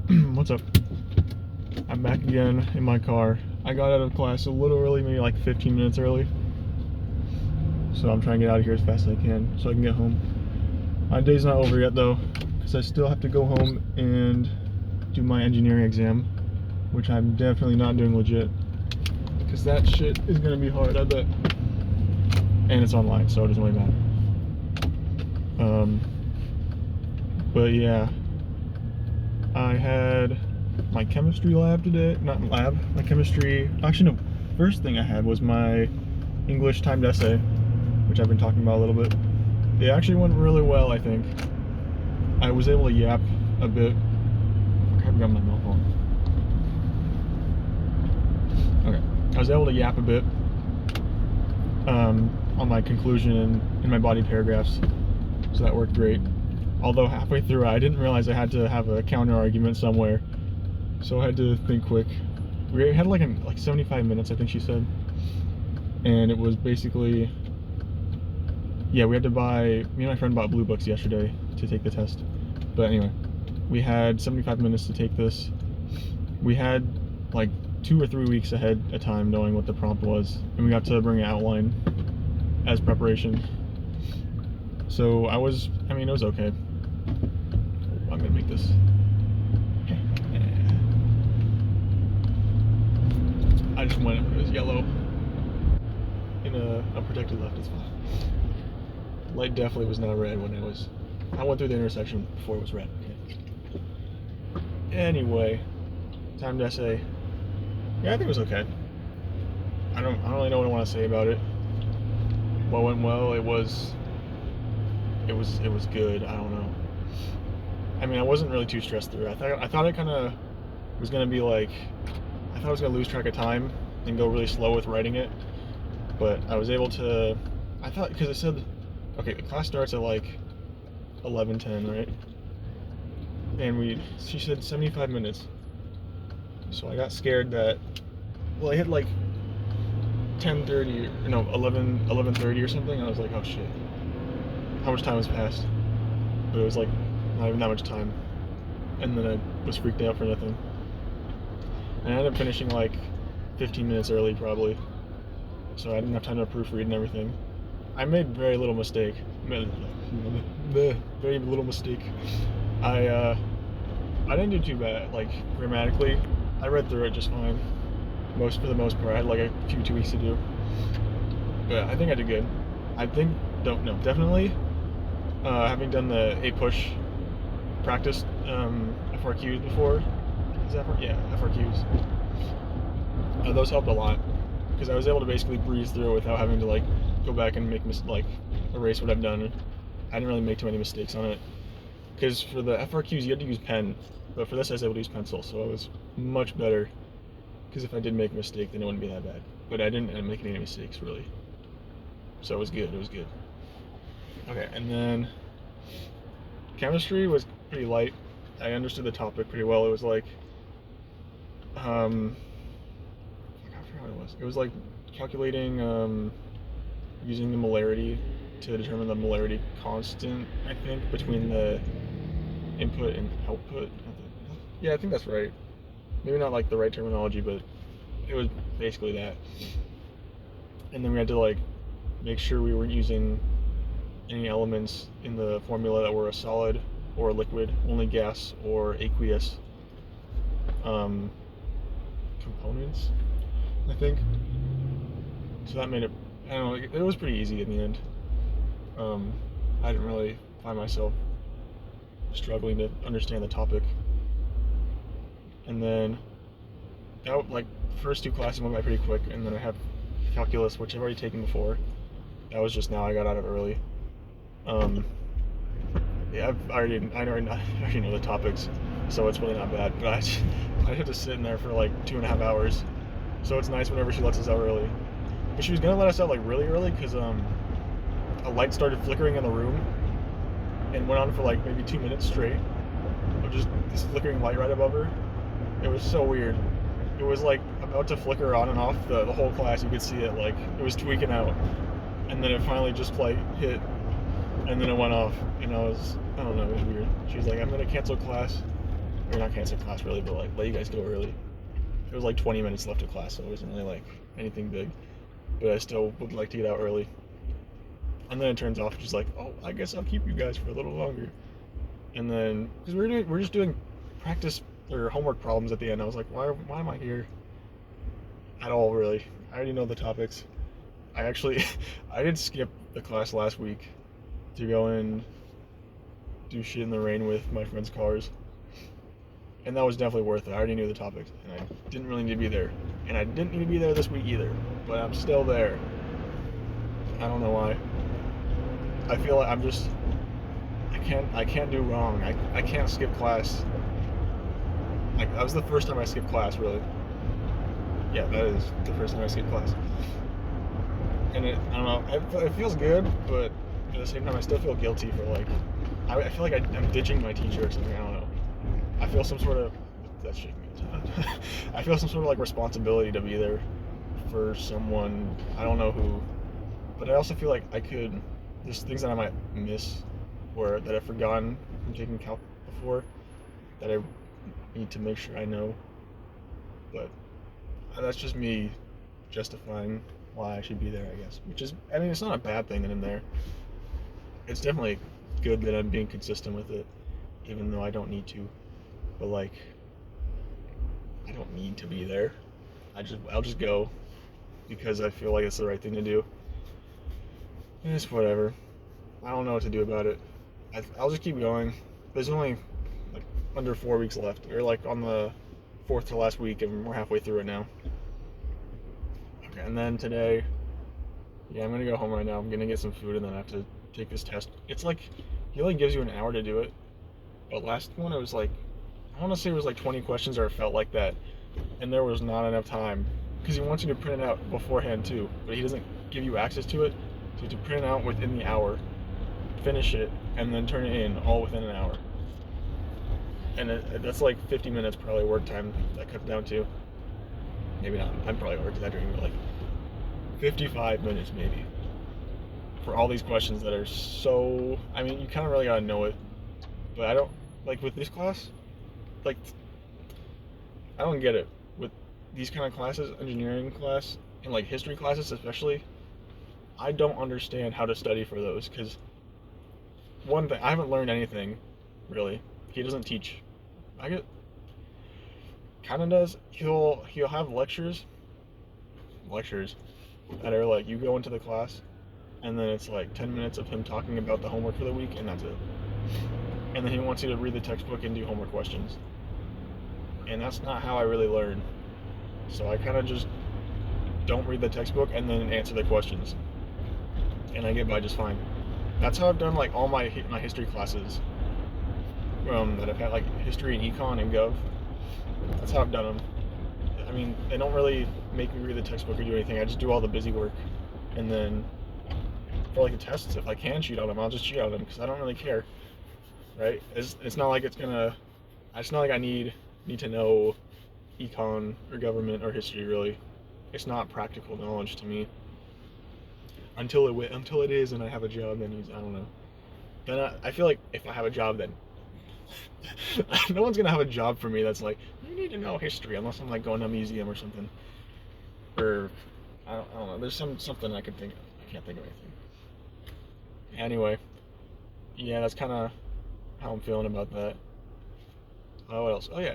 What's up? I'm back again in my car. I got out of class a little early, maybe like 15 minutes early. So I'm trying to get out of here as fast as I can so I can get home. My day's not over yet though, because I still have to go home and do my engineering exam, which I'm definitely not doing legit. Because that shit is gonna be hard, I bet. And it's online, so it doesn't really matter. But yeah, I had my chemistry lab today. Not lab, my chemistry. Actually, no. First thing I had was my English timed essay, which I've been talking about a little bit. It actually went really well, I think. I was able to yap a bit. I haven't got my milk on. Okay. I was able to yap a bit on my conclusion and in my body paragraphs, so that worked great. Although halfway through, I didn't realize I had to have a counter argument somewhere, so I had to think quick. We had like 75 minutes, I think she said, and it was basically, yeah, we had to buy. Me and my friend bought Blue Books yesterday to take the test. But anyway, we had 75 minutes to take this. We had like 2 or 3 weeks ahead of time knowing what the prompt was, and we got to bring an outline as preparation. So it was okay. I'm gonna make this. I just went, it was yellow in a protected left, it's fine. Light definitely was not red when I went through the intersection before it was red. Okay. Anyway, timed essay. Yeah, I think it was okay. I don't really know what I want to say about it. What went well? It was good. I don't know. I mean, I wasn't really too stressed through it. I thought it kind of was gonna be like, I thought I was gonna lose track of time and go really slow with writing it, but I was able to. I thought, because it said, okay, the class starts at like 11:10, right? And she said 75 minutes. So I got scared that, well, I hit like 10:30, or no, 11:30 or something. And I was like, oh shit, how much time has passed? But it was like not even that much time. And then I was freaked out for nothing. And I ended up finishing like 15 minutes early probably. So I didn't have time to proofread and everything. I made very little mistake. Very little mistake. I didn't do too bad, like grammatically. I read through it just fine. For the most part, I had like a few tweaks to do. But I think I did good. I think, definitely. Having done the A-push practice FRQs before. Is that FRQs? Those helped a lot because I was able to basically breeze through it without having to like go back and erase what I've done. I didn't really make too many mistakes on it because for the FRQs you had to use pen, but for this I was able to use pencil, so it was much better. Because if I did make a mistake, then it wouldn't be that bad. But I didn't end up making any mistakes really, so it was good. It was good. Okay, and then chemistry was pretty light. I understood the topic pretty well. It was like, I forgot what it was. It was like calculating, using the molarity to determine the molarity constant, I think, between the input and output. Yeah, I think that's right. Maybe not like the right terminology, but it was basically that. And then we had to like make sure we weren't using any elements in the formula that were a solid or a liquid, only gas or aqueous components, I think. So that made it, I don't know, it was pretty easy in the end. I didn't really find myself struggling to understand the topic. And then like first 2 classes went by pretty quick, and then I have calculus, which I've already taken before. That was just now, I got out of it early. Yeah, I already know the topics, so it's really not bad. But I had to sit in there for like 2.5 hours, so it's nice whenever she lets us out early. But she was gonna let us out like really early because a light started flickering in the room and went on for like maybe 2 minutes straight of just this flickering light right above her. It was so weird. It was like about to flicker on and off the whole class. You could see it, like it was tweaking out, and then it finally just like hit, and then it went off. And I don't know, it was weird. She was like, I'm gonna cancel class, or not cancel class really, but like let you guys go early. It was like 20 minutes left of class, so it wasn't really like anything big, but I still would like to get out early. And then it turns off just like, oh, I guess I'll keep you guys for a little longer. And then because we're just doing practice or homework problems at the end, I was like, why am I here at all? Really, I already know the topics. I did skip the class last week to go and do shit in the rain with my friends' cars, and that was definitely worth it. I already knew the topics, and I didn't really need to be there, and I didn't need to be there this week either, but I'm still there. I don't know why. I feel like I can't do wrong. I can't skip class. That was the first time I skipped class, really. Yeah, that is the first time I skipped class. And I don't know, it feels good, but at the same time I still feel guilty for like, I feel like I'm ditching my teacher or something, I don't know. I feel some sort of, that's shaking me a ton. I feel some sort of like responsibility to be there for someone, I don't know who, but I also feel like there's things that I might miss, or that I've forgotten from taking calc before, that I need to make sure I know, but that's just me justifying why I should be there, I guess. Which is, I mean, it's not a bad thing that I'm there. It's definitely good that I'm being consistent with it, even though I don't need to. But like, I don't need to be there. I'll just go because I feel like it's the right thing to do. And it's whatever. I don't know what to do about it. I'll just keep going. There's only like under 4 weeks left. We're like on the 4th to last week, and we're halfway through it now. And then today, I'm gonna go home right now. I'm gonna get some food, and then I have to take this test. It's like, he only gives you an hour to do it, but last one it was like, I want to say it was like 20 questions, or it felt like that, and there was not enough time, because he wants you to print it out beforehand too, but he doesn't give you access to it, so you have to print it out within the hour, finish it, and then turn it in all within an hour. And that's like 50 minutes probably work time that cuts down to. Maybe not. I'm probably over-exaggerating, but like 55 minutes maybe for all these questions that are so. I mean, you kind of really gotta know it, but I don't like with this class. Like, I don't get it with these kind of classes, engineering class and like history classes especially. I don't understand how to study for those, because one thing, I haven't learned anything really. He doesn't teach. Kind of does. He'll have lectures that are like, you go into the class, and then it's like 10 minutes of him talking about the homework for the week, and that's it. And then he wants you to read the textbook and do homework questions, and that's not how I really learn. So I kind of just don't read the textbook and then answer the questions, and I get by just fine. That's how I've done like all my history classes that I've had, like history and econ and gov. That's how I've done them. I mean, they don't really make me read the textbook or do anything. I just do all the busy work, and then for like the tests, if I can cheat on them, I'll just cheat on them, because I don't really care, right? It's not like it's not like I need to know econ or government or history really. It's not practical knowledge to me until it is, and I have a job. Then I don't know. Then I feel like if I have a job, then no one's gonna have a job for me that's like, you need to know history, unless I'm like going to a museum or something, or I don't know. There's something I can think of. I can't think of anything. Anyway, yeah, that's kind of how I'm feeling about that. What else? Oh yeah,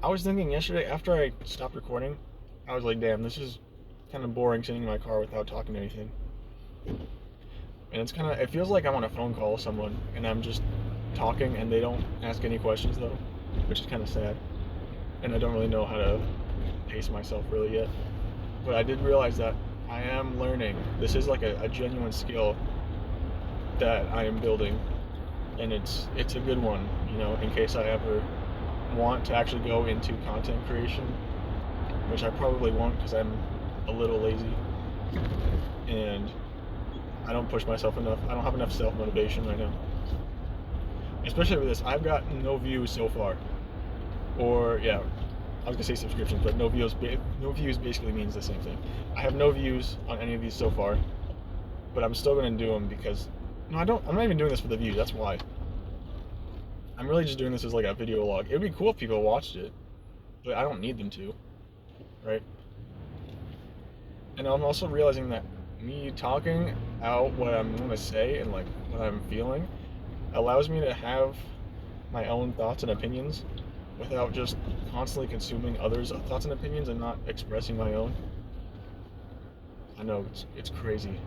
I was thinking yesterday after I stopped recording, I was like, damn, this is kind of boring sitting in my car without talking to anything. And it feels like I'm on a phone call with someone, and I'm just talking, and they don't ask any questions though, which is kind of sad. And I don't really know how to pace myself really yet. But I did realize that I am learning. This is like a genuine skill that I am building, and it's a good one, in case I ever want to actually go into content creation, which I probably won't, because I'm a little lazy and I don't push myself enough. I don't have enough self-motivation right now. Especially with this, I've got no views so far. Or, yeah, I was gonna say subscriptions, but no views basically means the same thing. I have no views on any of these so far, but I'm still gonna do them because, I'm not even doing this for the views, that's why. I'm really just doing this as like a video log. It would be cool if people watched it, but I don't need them to, right? And I'm also realizing that me talking out what I'm gonna say and like what I'm feeling allows me to have my own thoughts and opinions without just constantly consuming others' thoughts and opinions and not expressing my own. I know it's crazy.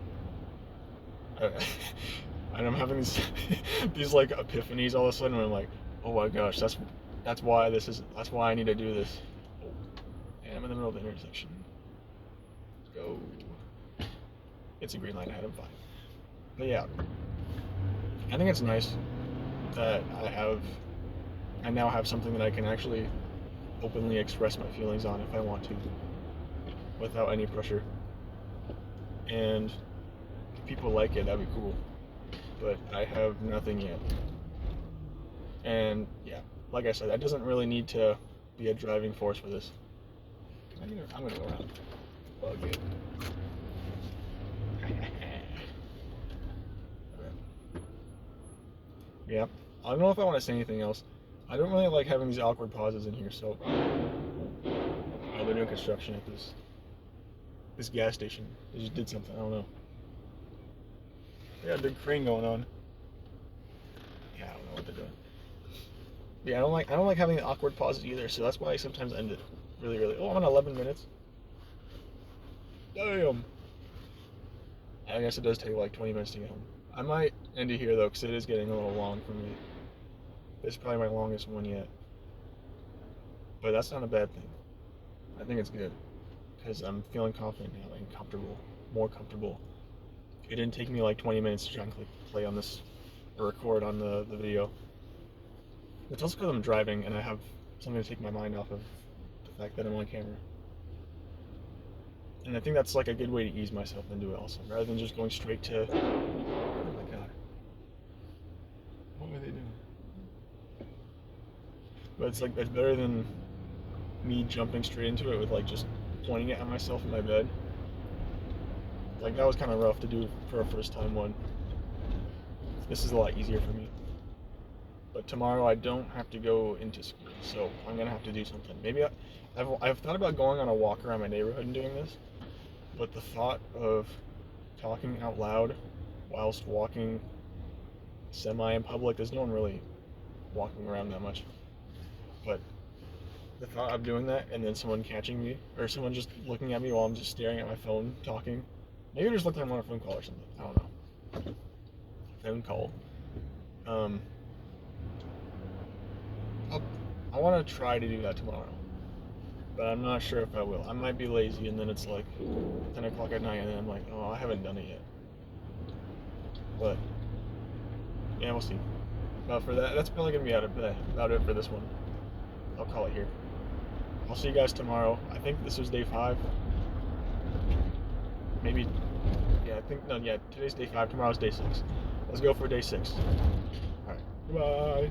And I'm having these like epiphanies all of a sudden when I'm like, oh my gosh, that's why I need to do this. Oh, and I'm in the middle of the intersection. Let's go. It's a green light ahead, I'm fine. But yeah, I think it's nice that I now have something that I can actually openly express my feelings on if I want to, without any pressure. And if people like it, that'd be cool. But I have nothing yet. And yeah, like I said, that doesn't really need to be a driving force for this. I'm gonna go around. Bug it. Yeah, I don't know if I want to say anything else. I don't really like having these awkward pauses in here, so they're doing construction at this gas station. They just did something, I don't know. They got a big crane going on. Yeah, I don't know what they're doing. Yeah, I don't like having the awkward pauses either, so that's why I sometimes end it really early. Oh, I'm on 11 minutes. Damn. I guess it does take like 20 minutes to get home. I might end it here though, because it is getting a little long for me. It's probably my longest one yet. But that's not a bad thing. I think it's good, because I'm feeling confident now and comfortable, more comfortable. It didn't take me like 20 minutes to try and click play on this, or record on the video. It's also because I'm driving and I have something to take my mind off of the fact that I'm on camera. And I think that's like a good way to ease myself into it also, rather than just going straight to, oh my god, what were they doing? But it's like, it's better than me jumping straight into it with like just pointing it at myself in my bed. Like that was kind of rough to do for a first time one. This is a lot easier for me. But tomorrow I don't have to go into school, so I'm gonna have to do something. Maybe I've thought about going on a walk around my neighborhood and doing this, but the thought of talking out loud whilst walking semi in public, there's no one really walking around that much. But the thought of doing that and then someone catching me, or someone just looking at me while I'm just staring at my phone talking, maybe just look like I'm on a phone call or something. I don't know. Phone call. I want to try to do that tomorrow, but I'm not sure if I will. I might be lazy, and then it's like 10 o'clock at night, and then I'm like, oh, I haven't done it yet. But yeah, we'll see. But for that, that's probably gonna be about it for this one. I'll call it here. I'll see you guys tomorrow. I think this was day 5. Maybe. Yeah, today's day 5. Tomorrow's day 6. Let's go for day 6. All right. Goodbye.